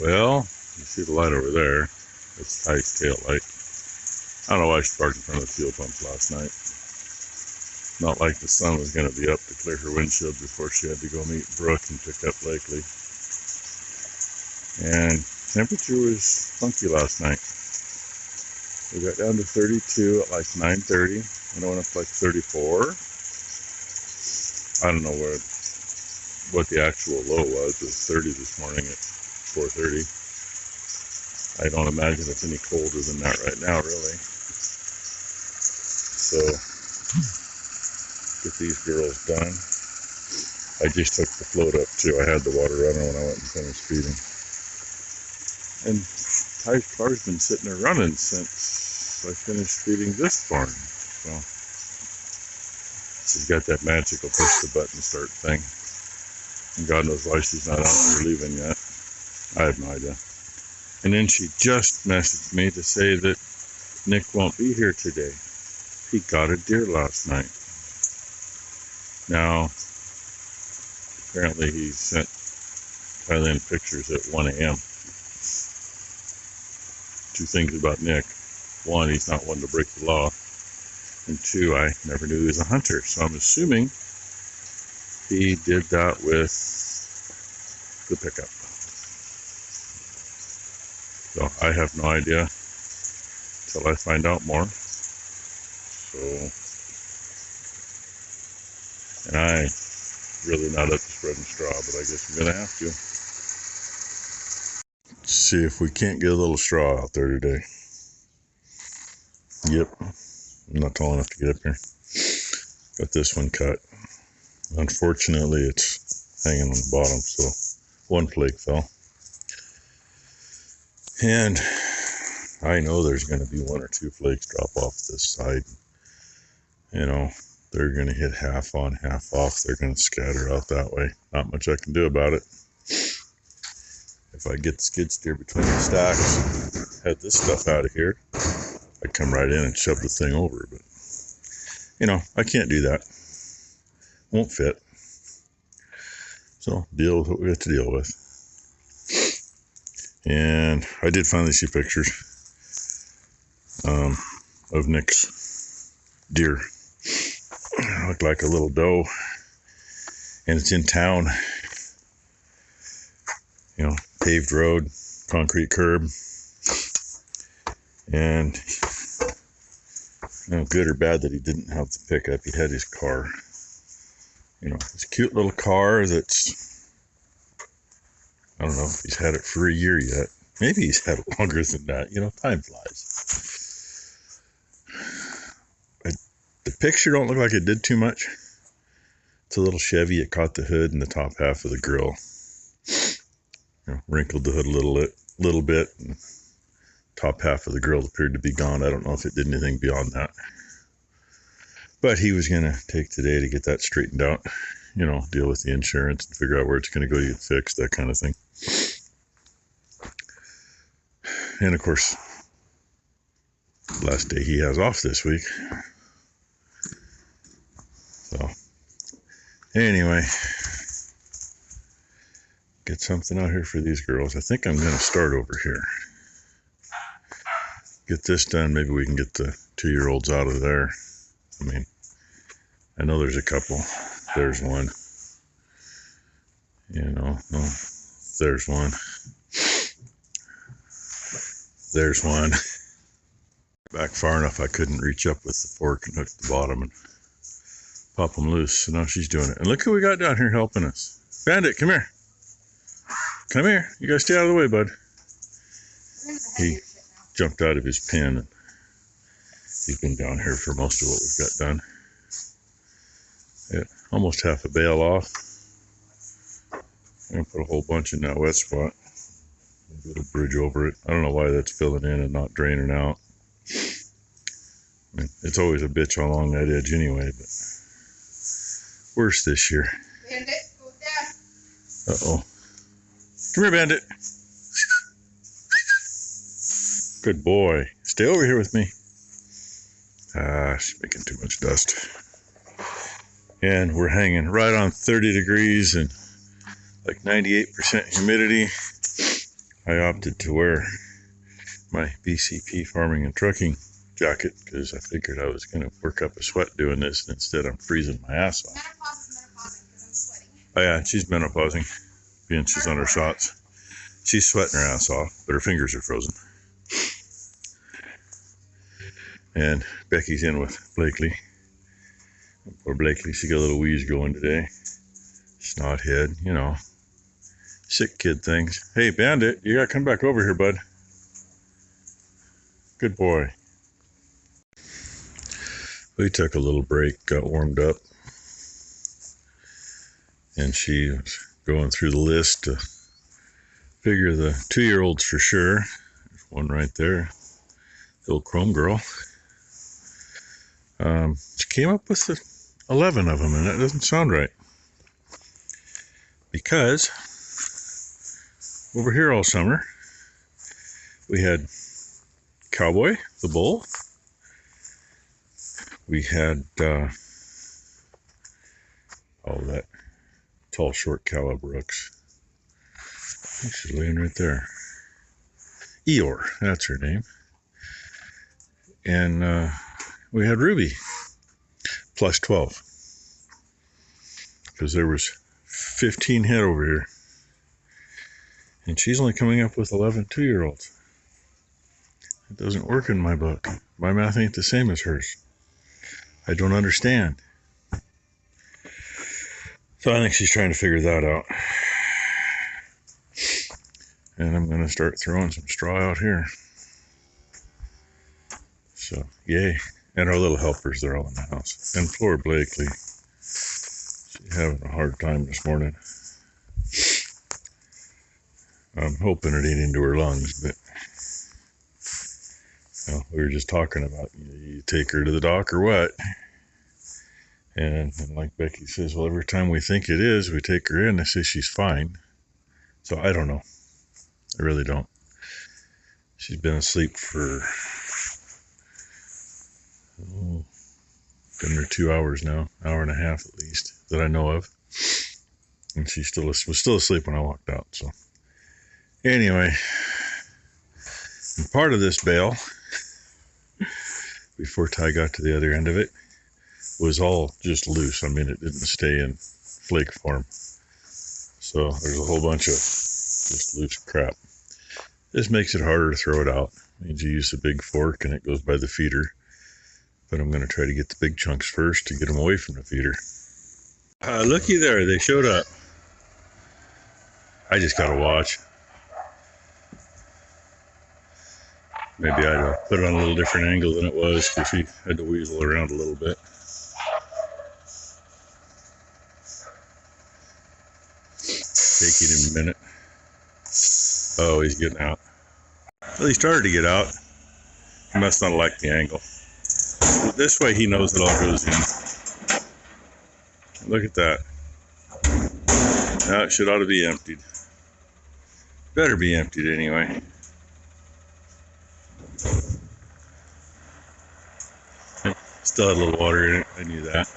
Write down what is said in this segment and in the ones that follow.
Well, you see the light over there. It's Ty's tail light. I don't know why she parked in front of the fuel pump last night. Not like the sun was going to be up to clear her windshield before she had to go meet Brooke and pick up Blakely. And temperature was funky last night. We got down to 32 at like 9:30, and it went up to like 34. I don't know what the actual low was. It was 30 this morning at 4:30. I don't imagine it's any colder than that right now, really. So, get these girls done. I just took the float up too. I had the water running when I went and finished feeding. And Ty's car's been sitting there running since I finished feeding this barn. So, she's got that magical push the button start thing. And God knows why she's not out there leaving yet. I have no idea. And then she just messaged me to say that Nick won't be here today. He got a deer last night. Now, apparently he sent Thailand pictures at 1 a.m. Two things about Nick. One, he's not one to break the law. And two, I never knew he was a hunter. So I'm assuming he did that with the pickup. So I have no idea until I find out more. So, and I really not up to spreading straw, but I guess I'm gonna have to. Let's see if we can't get a little straw out there today. Yep, I'm not tall enough to get up here. Got this one cut. Unfortunately, it's hanging on the bottom, so one flake fell. And I know there's going to be one or two flakes drop off this side. You know, they're going to hit half on, half off. They're going to scatter out that way. Not much I can do about it. If I get the skid steer between the stacks, head this stuff out of here, I'd come right in and shove the thing over. But, you know, I can't do that. Won't fit. So, deal with what we have to deal with. And I did finally see pictures of Nick's deer. It looked like a little doe, and it's in town. You know, paved road, concrete curb, and you know, good or bad that he didn't have the pickup. He had his car. You know, this cute little car that's, I don't know if he's had it for a year yet. Maybe he's had it longer than that. You know, time flies. The picture don't look like it did too much. It's a little Chevy. It caught the hood and the top half of the grill. You know, wrinkled the hood a little bit. And top half of the grill appeared to be gone. I don't know if it did anything beyond that. But he was going to take today to get that straightened out. You know, deal with the insurance and figure out where it's going to go to get fixed, that kind of thing. And of course, last day he has off this week. So, anyway, get something out here for these girls. I think I'm going to start over here. Get this done. Maybe we can get the 2-year-olds out of there. I mean, I know there's a couple. There's one. You know, well, there's one. There's one. Back far enough I couldn't reach up with the fork and hook the bottom and pop them loose. So now she's doing it. And look who we got down here helping us. Bandit, come here. Come here. You gotta stay out of the way, bud. He jumped out of his pen. And he's been down here for most of what we've got done. Yeah, almost half a bale off. I'm gonna put a whole bunch in that wet spot. A little bridge over it. I don't know why that's filling in and not draining out. I mean, it's always a bitch along that edge anyway, but worse this year. Bandit, go down. Uh-oh. Come here, Bandit. Good boy. Stay over here with me. She's making too much dust. And we're hanging right on 30 degrees and like 98% humidity. I opted to wear my BCP farming and trucking jacket because I figured I was going to work up a sweat doing this, and instead I'm freezing my ass off. Menopausing because I'm sweating. Oh yeah, she's menopausing, being she's on her shots. She's sweating her ass off, but her fingers are frozen. And Becky's in with Blakely. Poor Blakely, she got a little wheeze going today. Snot head, you know. Sick kid things. Hey, Bandit, you gotta come back over here, bud. Good boy. We took a little break, got warmed up. And she was going through the list to figure the 2-year-olds for sure. There's one right there. The old Chrome girl. She came up with 11 of them, and that doesn't sound right. Because over here all summer, we had Cowboy, the bull. We had, that tall, short Calla Brooks. She's laying right there. Eeyore, that's her name. And we had Ruby, plus 12. Because there was 15 head over here. And she's only coming up with 11 2-year-olds. It doesn't work in my book. My math ain't the same as hers. I don't understand. So I think she's trying to figure that out. And I'm going to start throwing some straw out here. So, yay. And our little helpers, they're all in the house. And poor Blakely. She's having a hard time this morning. I'm hoping it ain't into her lungs, but we were just talking about, you take her to the doc or what? And like Becky says, well, every time we think it is, we take her in, they say she's fine. So I don't know. I really don't. She's been asleep for been there 2 hours now, hour and a half at least, that I know of. And she was still asleep when I walked out. So anyway, and part of this bale, before Ty got to the other end of it, was all just loose. I mean, it didn't stay in flake form. So there's a whole bunch of just loose crap. This makes it harder to throw it out. It means you use a big fork and it goes by the feeder. But I'm going to try to get the big chunks first to get them away from the feeder. Looky there, they showed up. I just got to watch. Maybe I'd put it on a little different angle than it was because she had to weasel around a little bit. Take it in a minute. Oh, he's getting out. Well, he started to get out. He must not like the angle. But this way he knows it all goes in. Look at that. Now it ought to be emptied. Better be emptied anyway. Still had a little water in it. I knew that.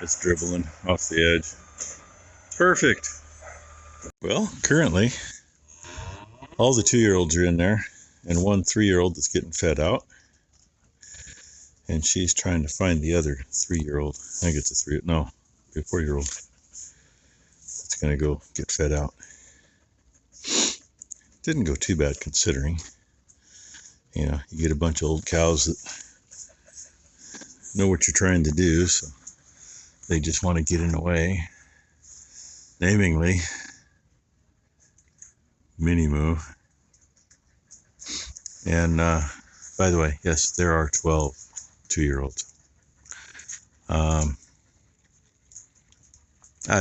It's dribbling off the edge. Perfect. Well, currently, all the 2-year-olds are in there, and one 3-year-old that's getting fed out. And she's trying to find the other 3-year-old. I think it's a 4-year-old. It's going to go get fed out. Didn't go too bad considering. You know, you get a bunch of old cows that know what you're trying to do, so they just want to get in the way. Namely, Mini Moo. And by the way, yes, there are 12 2-year-olds. I'd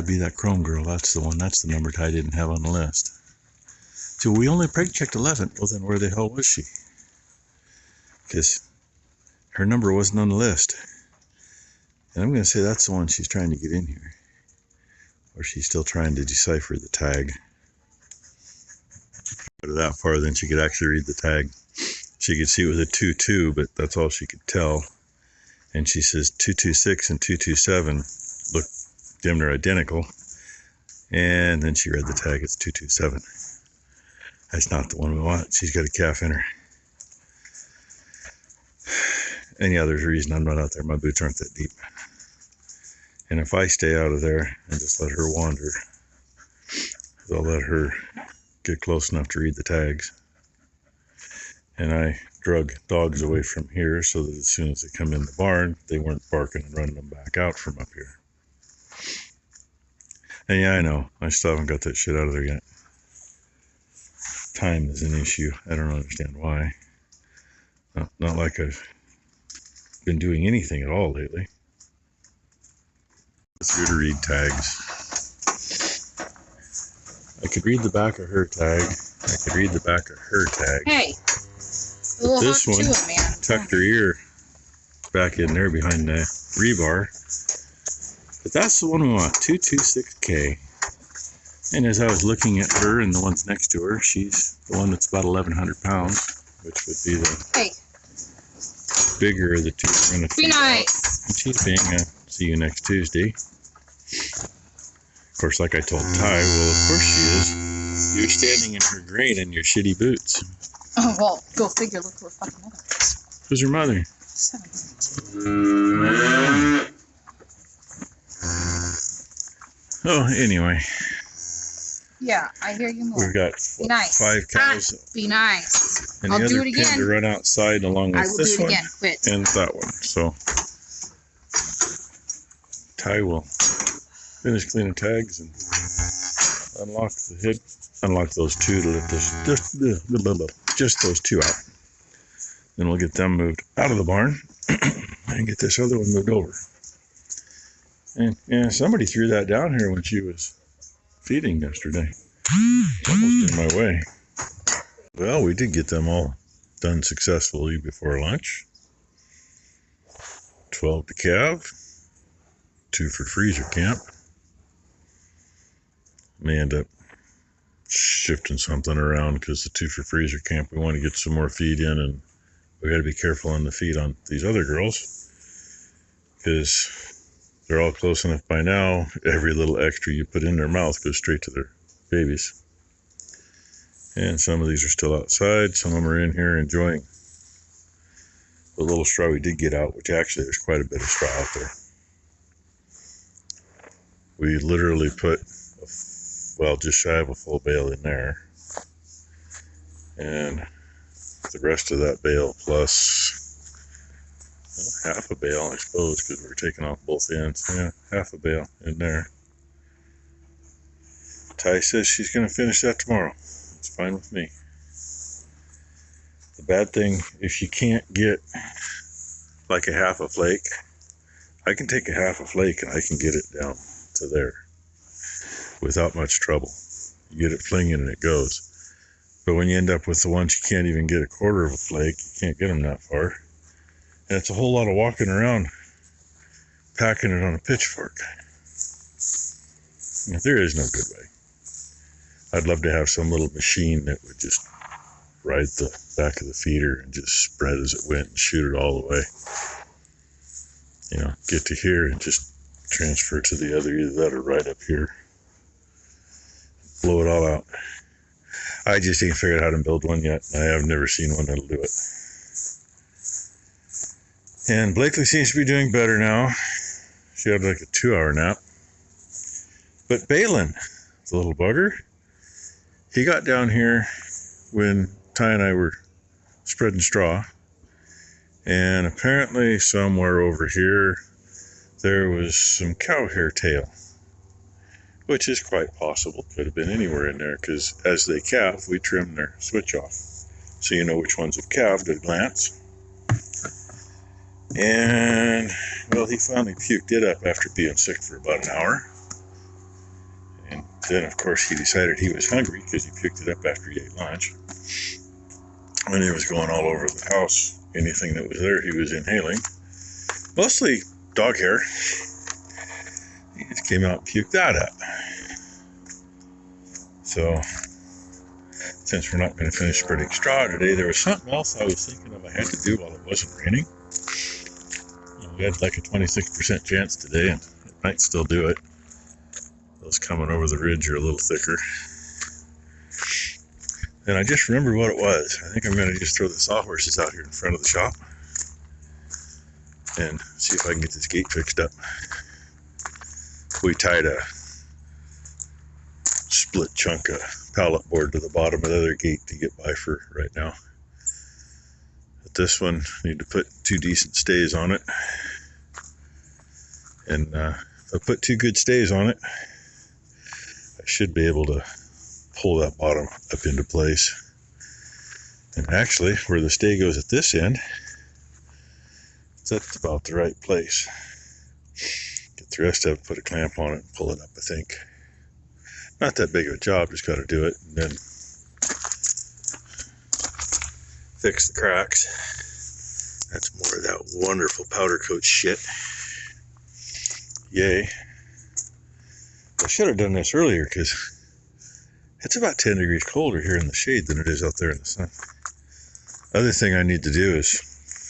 be that Chrome girl. That's the one. That's the number Ty didn't have on the list. So we only preg checked 11. Well, then where the hell was she? Because her number wasn't on the list. And I'm going to say that's the one she's trying to get in here. Or she's still trying to decipher the tag. Go that far, then she could actually read the tag. She could see it was a 2-2, but that's all she could tell. And she says 226 and 227 look damn near identical. And then she read the tag, it's 227. That's not the one we want. She's got a calf in her. And yeah, there's a reason I'm not out there. My boots aren't that deep. And if I stay out of there and just let her wander, they'll let her get close enough to read the tags. And I drug dogs away from here so that as soon as they come in the barn, they weren't barking and running them back out from up here. And yeah, I know, I still haven't got that shit out of there yet. Time is an issue. I don't understand why. Not like I've been doing anything at all lately. It's good to read tags. I could read the back of her tag. I could read the back of her tag. Hey, a little This hot one to it, man. tucked her ear back in there behind the rebar. But that's the one we want, 226K. And as I was looking at her and the ones next to her, she's the one that's about 1,100 pounds, which would be the Hey, bigger of the two we're going to be feed out. nice. And she's being see you next Tuesday. Of course, like I told Ty, well, of course she is. You're standing in her grain in your shitty boots. Oh, well, go figure. Look who her fucking mother is. Who's her mother? Oh, anyway, Yeah, I hear you more. we've got Be nice. 5 cows. Be nice. And I'll the do other it pen again. to run outside along I with will this do it one again. Quit. and that one. So Ty will finish cleaning tags and unlock the hood. Unlock those two to let this just those two out. Then we'll get them moved out of the barn and get this other one moved over. And yeah, somebody threw that down here when she was feeding yesterday. Almost in my way. Well, we did get them all done successfully before lunch. 12 to calve, 2 for freezer camp. May end up shifting something around because the 2 for freezer camp, we want to get some more feed in, and we got to be careful on the feed on these other girls because they're all close enough by now. Every little extra you put in their mouth goes straight to their babies. And some of these are still outside. Some of them are in here enjoying the little straw we did get out, which actually there's quite a bit of straw out there. We literally put, just shy of a full bale in there. And the rest of that bale plus half a bale, I suppose, because we're taking off both ends. Yeah, half a bale in there. Ty says she's going to finish that tomorrow. It's fine with me. The bad thing, if you can't get like a half a flake, I can take a half a flake and I can get it down to there without much trouble. You get it flinging and it goes. But when you end up with the ones you can't even get a quarter of a flake, you can't get them that far. And it's a whole lot of walking around packing it on a pitchfork. There is no good way. I'd love to have some little machine that would just ride the back of the feeder and just spread as it went and shoot it all the way. You know, get to here and just transfer to the other, either that or right up here. Blow it all out. I just ain't figured out how to build one yet. I have never seen one that'll do it. And Blakely seems to be doing better now. She had like a 2-hour nap. But Balin, the little bugger, he got down here when Ty and I were spreading straw. And apparently somewhere over here, there was some cow hair tail, which is quite possible. Could have been anywhere in there, because as they calve, we trim their switch off. So you know which ones have calved at a glance. And, well, he finally puked it up after being sick for about an hour. And then, of course, he decided he was hungry because he puked it up after he ate lunch. And he was going all over the house. Anything that was there, he was inhaling. Mostly dog hair. He just came out and puked that up. So, since we're not going to finish spreading straw today, there was something else I was thinking of I had to do while it wasn't raining. We had like a 26% chance today, and it might still do it. Those coming over the ridge are a little thicker. And I just remembered what it was. I think I'm going to just throw the sawhorses out here in front of the shop and see if I can get this gate fixed up. We tied a split chunk of pallet board to the bottom of the other gate to get by for right now. But this one, need to put 2 decent stays on it. And if I put 2 good stays on it, I should be able to pull that bottom up into place. And actually, where the stay goes at this end, that's about the right place. Get the rest of it, put a clamp on it, and pull it up, I think. Not that big of a job, just got to do it, and then fix the cracks. That's more of that wonderful powder coat shit. Yay. I should have done this earlier, because it's about 10 degrees colder here in the shade than it is out there in the sun. Other thing I need to do is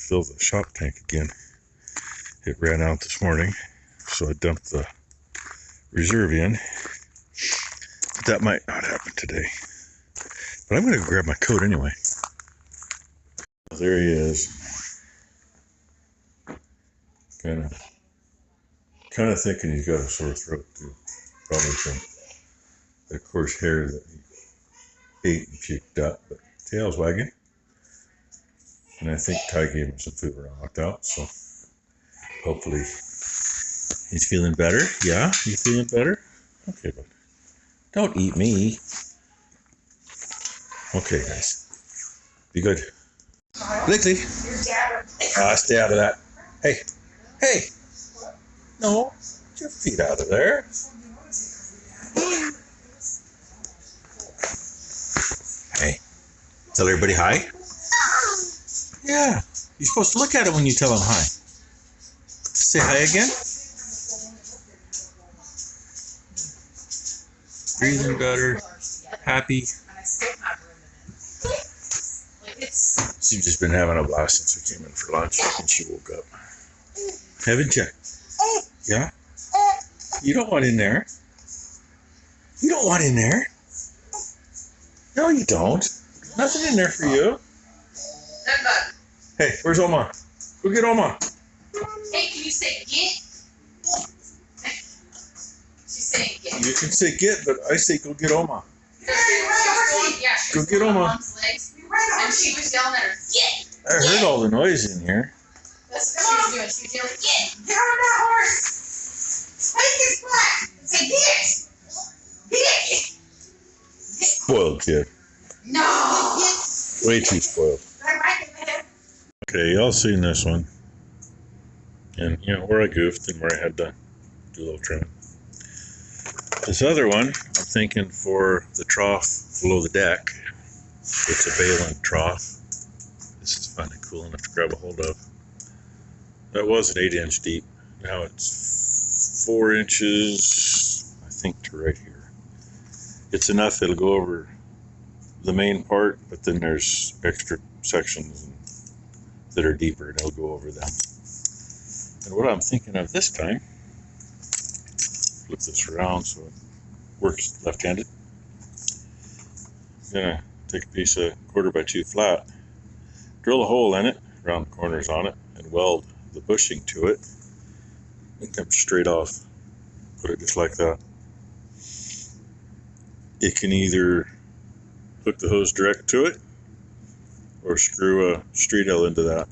fill the shop tank again. It ran out this morning, so I dumped the reserve in. But that might not happen today. But I'm going to grab my coat anyway. There he is. Kind of thinking he's got a sore throat too. Probably from the coarse hair that he ate and puked up. But tail's wagging. And I think Ty gave him some food when I walked out, so hopefully he's feeling better. Yeah, you feeling better? Okay, bud. Don't eat me. Okay, guys. Be good. Blakely. Stay out of that. Hey. Hey. No. Get your feet out of there. Hey. Tell everybody hi. Yeah. You're supposed to look at it when you tell them hi. Say hi again. Breathing better. Happy. She's just been having a blast since we came in for lunch and she woke up. Haven't you? Yeah? You don't want in there. You don't want in there. No, you don't. Nothing in there for you. Hey, where's Oma? Go get Oma. Hey, can you say get? She's saying get. You can say get, but I say go get Oma. Yeah, Go get Oma. Mom's legs, and she was yelling at her, get! I heard all the noise in here. That's what she was doing. She was yelling, get on that horse! Take his butt! Say get! Get! Spoiled kid. No! Way too spoiled. Okay, y'all seen this one. And, you know, where I goofed and where I had to do a little trimming. This other one, I'm thinking for the trough below the deck. It's a Balin trough. This is finally cool enough to grab a hold of. That was an 8-inch deep. Now it's 4 inches, I think, to right here. It's enough, it'll go over the main part, but then there's extra sections that are deeper, and it'll go over them. And what I'm thinking of this time, flip this around so it works left-handed. I'm gonna take a piece of 1/4x2 flat, drill a hole in it around the corners on it, and weld the bushing to it, and come straight off. Put it just like that. It can either hook the hose direct to it, or screw a street L into that,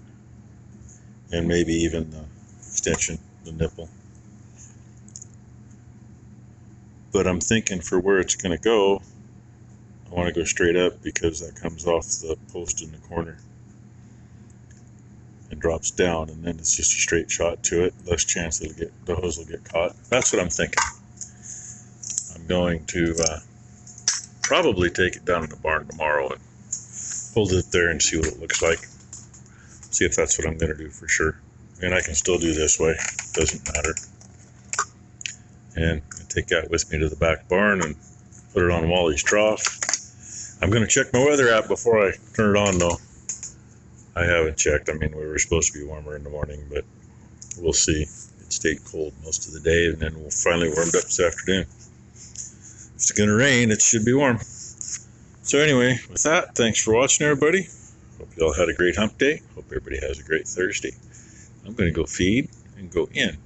and maybe even the extension, the nipple. But I'm thinking for where it's going to go, I want to go straight up because that comes off the post in the corner and drops down, and then it's just a straight shot to it. Less chance it'll get, the hose will get caught. That's what I'm thinking. I'm going to probably take it down in the barn tomorrow and hold it there and see what it looks like. See if that's what I'm going to do for sure. And I can still do this way. Doesn't matter. And I take that with me to the back barn and put it on Wally's trough. I'm going to check my weather app before I turn it on, though. I haven't checked. I mean, we were supposed to be warmer in the morning, but we'll see. It stayed cold most of the day, and then we'll finally warmed up this afternoon. If it's going to rain, it should be warm. So anyway, with that, thanks for watching, everybody. Hope you all had a great hump day. Hope everybody has a great Thursday. I'm going to go feed and go in.